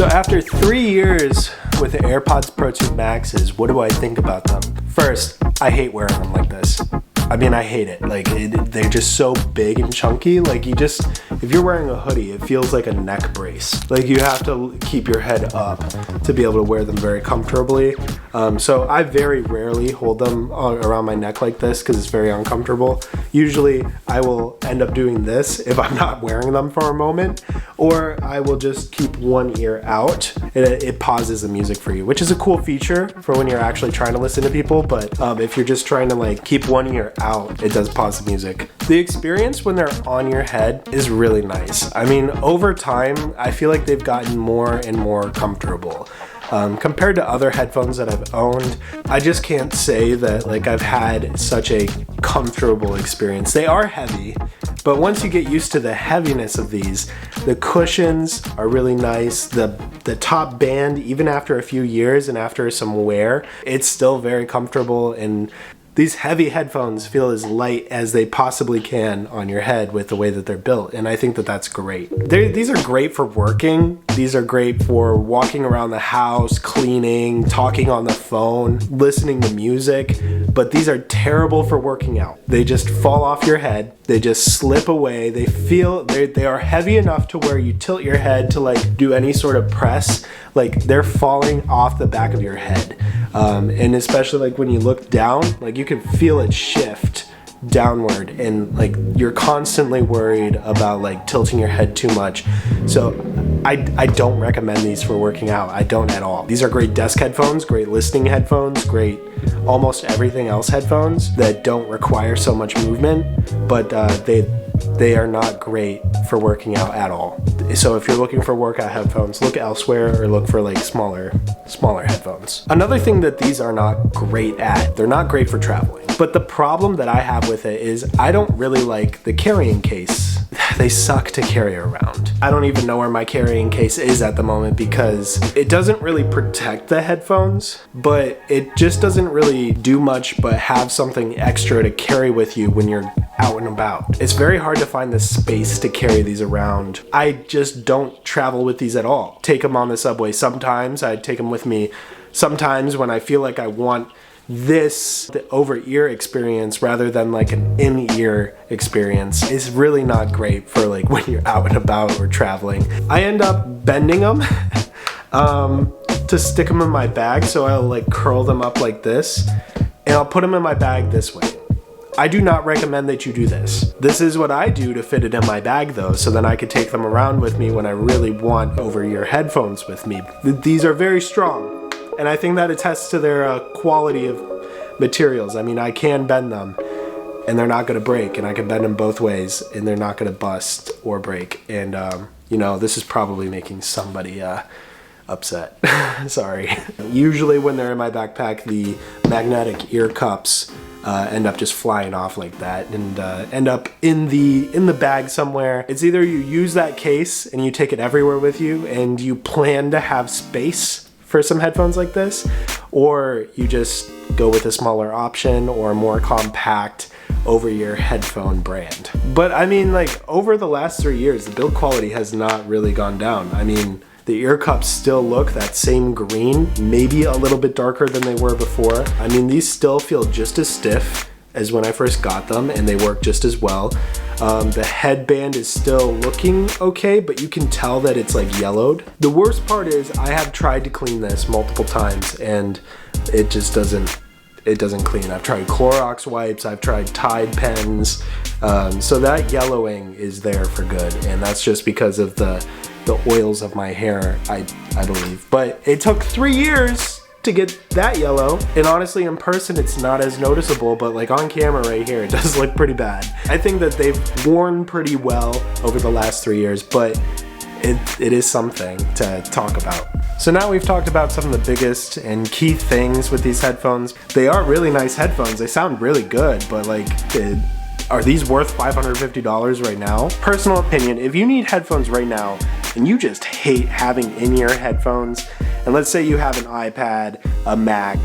So after 3 years with the AirPods Pro Maxes, what do I think about them? First, I hate wearing them like this. I mean, I hate it. Like, they're just so big and chunky. Like, if you're wearing a hoodie, it feels like a neck brace. Like, you have to keep your head up to be able to wear them very comfortably. So I very rarely hold them around my neck like this because it's very uncomfortable. Usually, I will end up doing this if I'm not wearing them for a moment, or I will just keep one ear out. It pauses the music for you, which is a cool feature for when you're actually trying to listen to people. But if you're just trying to like keep one ear out, it does pause the music. The experience when they're on your head is really nice. I mean, over time, I feel like they've gotten more and more comfortable. Compared to other headphones that I've owned, I just can't say that like I've had such a comfortable experience. They are heavy, but once you get used to the heaviness of these, the cushions are really nice. The top band, even after a few years and after some wear, it's still very comfortable, and these heavy headphones feel as light as they possibly can on your head with the way that they're built, and I think that that's great. These are great for working. These are great for walking around the house, cleaning, talking on the phone, listening to music, but these are terrible for working out. They just fall off your head. They just slip away. They are heavy enough to where you tilt your head to like do any sort of press. Like, they're falling off the back of your head. And especially like when you look down, like you can feel it shift downward, and like you're constantly worried about like tilting your head too much. So I don't recommend these for working out. I don't at all. These are great desk headphones, great listening headphones, great almost everything else headphones that don't require so much movement, but they are not great for working out at all. So if you're looking for workout headphones, look elsewhere or look for like smaller headphones. Another thing that these are not great at, they're not great for traveling. But the problem that I have with it is I don't really like the carrying case. They suck to carry around. I don't even know where my carrying case is at the moment because it doesn't really protect the headphones, but it just doesn't really do much but have something extra to carry with you when you're out and about. It's very hard to find the space to carry these around. I just don't travel with these at all. Take them on the subway sometimes. I take them with me sometimes when I feel like I want the over-ear experience rather than like an in-ear experience. Is really not great for like when you're out and about or traveling. I end up bending them to stick them in my bag, so I'll like curl them up like this and I'll put them in my bag this way. I do not recommend that you do this. This is what I do to fit it in my bag though, so then I could take them around with me when I really want over-ear headphones with me. These are very strong, and I think that attests to their quality of materials. I mean, I can bend them and they're not gonna break, and I can bend them both ways and they're not gonna bust or break. And you know, this is probably making somebody upset. Sorry. Usually when they're in my backpack, the magnetic ear cups end up just flying off like that and end up in the bag somewhere. It's either you use that case and you take it everywhere with you and you plan to have space for some headphones like this, or you just go with a smaller option or a more compact over-ear headphone brand. But I mean, like, over the last 3 years, the build quality has not really gone down. I mean, the ear cups still look that same green, maybe a little bit darker than they were before. I mean, these still feel just as stiff as when I first got them, and they work just as well. The headband is still looking okay, but you can tell that it's like yellowed. The worst part is I have tried to clean this multiple times and it just doesn't clean. I've tried Clorox wipes, I've tried Tide pens, so that yellowing is there for good, and that's just because of the oils of my hair, I believe. But it took 3 years to get that yellow, and honestly in person it's not as noticeable, but like on camera right here it does look pretty bad. I think that they've worn pretty well over the last 3 years, but it is something to talk about. So now we've talked about some of the biggest and key things with these headphones. They are really nice headphones. They sound really good, but like, are these worth $550 right now? Personal opinion, if you need headphones right now and you just hate having in-ear headphones, and let's say you have an iPad, a Mac,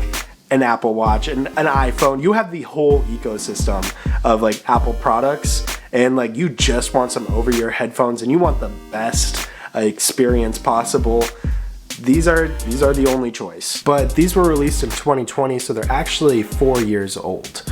an Apple Watch, and an iPhone, you have the whole ecosystem of like Apple products, and like you just want some over-ear headphones and you want the best experience possible, these are the only choice. But these were released in 2020, so they're actually 4 years old.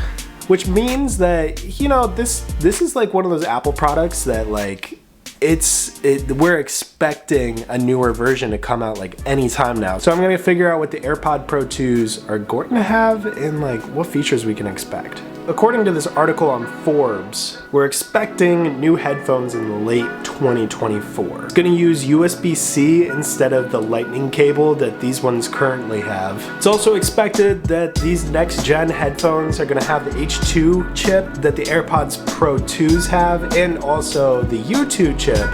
Which means that, you know, this is like one of those Apple products that like, we're expecting a newer version to come out like anytime now. So I'm gonna figure out what the AirPod Pro 2s are going to have and like what features we can expect. According to this article on Forbes, we're expecting new headphones in late 2024. It's gonna use USB-C instead of the lightning cable that these ones currently have. It's also expected that these next gen headphones are gonna have the H2 chip that the AirPods Pro 2s have, and also the U2 chip,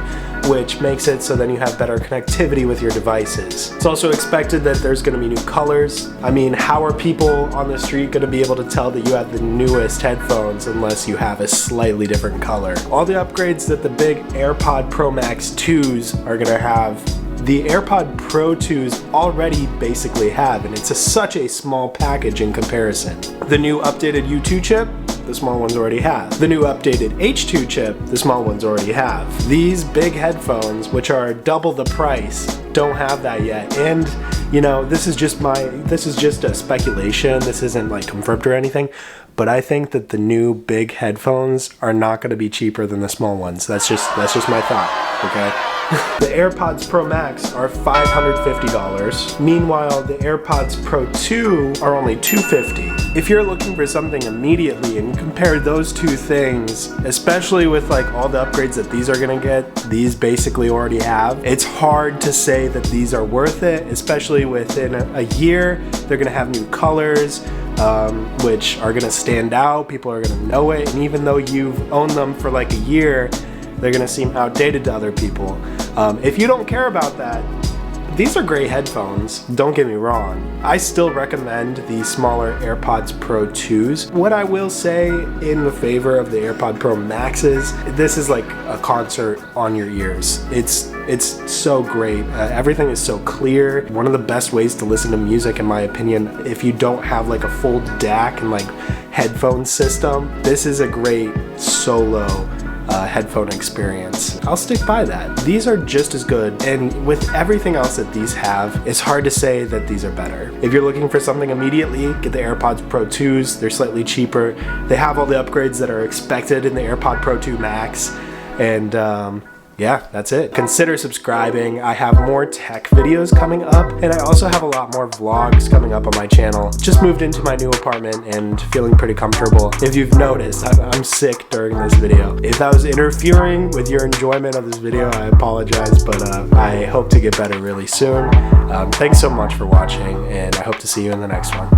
which makes it so then you have better connectivity with your devices. It's also expected that there's gonna be new colors. I mean, how are people on the street gonna be able to tell that you have the newest headphones unless you have a slightly different color? All the upgrades that the big AirPod Pro Max 2s are gonna have, the AirPod Pro 2s already basically have, and it's such a small package in comparison. The new updated U2 chip, the small ones already have. The new updated H2 chip, the small ones already have. These big headphones, which are double the price, don't have that yet. And you know, this is just a speculation. This isn't like confirmed or anything, but I think that the new big headphones are not going to be cheaper than the small ones. That's just my thought, okay? The AirPods Pro Max are $550. Meanwhile, the AirPods Pro 2 are only $250. If you're looking for something immediately and compare those two things, especially with like all the upgrades that these are gonna get, these basically already have, it's hard to say that these are worth it, especially within a year. They're gonna have new colors, which are gonna stand out. People are gonna know it, and even though you've owned them for like a year, they're gonna seem outdated to other people. If you don't care about that, these are great headphones, don't get me wrong. I still recommend the smaller AirPods Pro 2s. What I will say in the favor of the AirPod Pro Maxes, this is like a concert on your ears. It's so great. Everything is so clear. One of the best ways to listen to music, in my opinion, if you don't have like a full DAC and like headphone system, this is a great solo headphone experience. I'll stick by that. These are just as good, and with everything else that these have, it's hard to say that these are better. If you're looking for something immediately, get the AirPods Pro 2s. They're slightly cheaper. They have all the upgrades that are expected in the AirPod Pro 2 Max, and yeah, that's it. Consider subscribing. I have more tech videos coming up, and I also have a lot more vlogs coming up on my channel. Just moved into my new apartment and feeling pretty comfortable. If you've noticed, I'm sick during this video. If that was interfering with your enjoyment of this video, I apologize, but I hope to get better really soon. Thanks so much for watching, and I hope to see you in the next one.